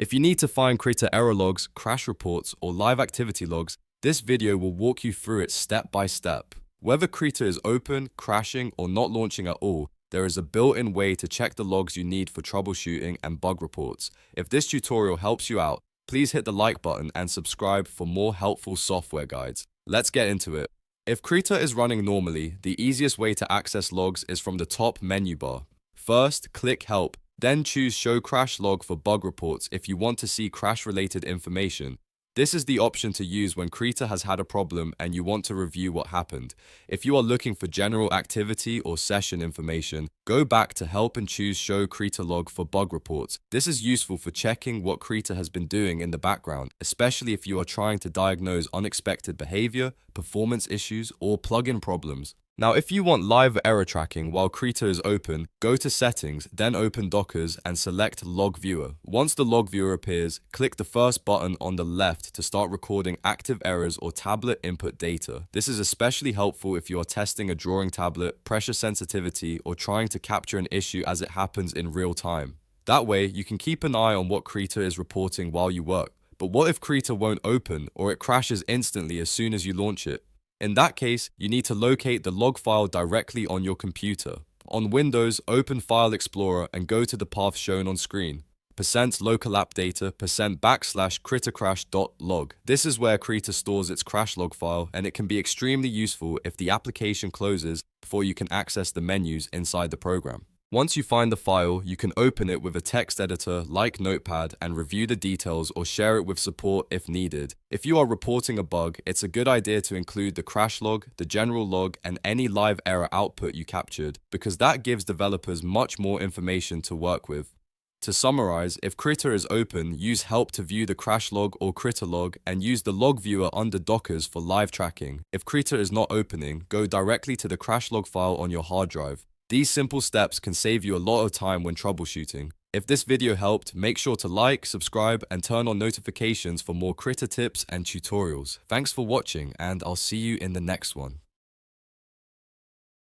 If you need to find Krita error logs, crash reports, or live activity logs, this video will walk you through it step by step. Whether Krita is open, crashing, or not launching at all, there is a built-in way to check the logs you need for troubleshooting and bug reports. If this tutorial helps you out, please hit the like button and subscribe for more helpful software guides. Let's get into it. If Krita is running normally, the easiest way to access logs is from the top menu bar. First, click Help, then choose Show Crash Log for bug reports if you want to see crash-related information. This is the option to use when Krita has had a problem and you want to review what happened. If you are looking for general activity or session information, go back to Help and choose Show Krita Log for bug reports. This is useful for checking what Krita has been doing in the background, especially if you are trying to diagnose unexpected behavior, performance issues, or plugin problems. Now, if you want live error tracking while Krita is open, go to Settings, then open Dockers and select Log Viewer. Once the Log Viewer appears, click the first button on the left to start recording active errors or tablet input data. This is especially helpful if you are testing a drawing tablet, pressure sensitivity, or trying to capture an issue as it happens in real time. That way, you can keep an eye on what Krita is reporting while you work. But what if Krita won't open or it crashes instantly as soon as you launch it? In that case, you need to locate the log file directly on your computer. On Windows, open File Explorer and go to the path shown on screen. %local app data %\kritacrash.log. This is where Krita stores its crash log file, and it can be extremely useful if the application closes before you can access the menus inside the program. Once you find the file, you can open it with a text editor like Notepad and review the details or share it with support if needed. If you are reporting a bug, it's a good idea to include the crash log, the general log, and any live error output you captured, because that gives developers much more information to work with. To summarize, if Krita is open, use Help to view the crash log or Krita log and use the log viewer under Dockers for live tracking. If Krita is not opening, go directly to the crash log file on your hard drive. These simple steps can save you a lot of time when troubleshooting. If this video helped, make sure to like, subscribe, and turn on notifications for more Krita tips and tutorials. Thanks for watching, and I'll see you in the next one.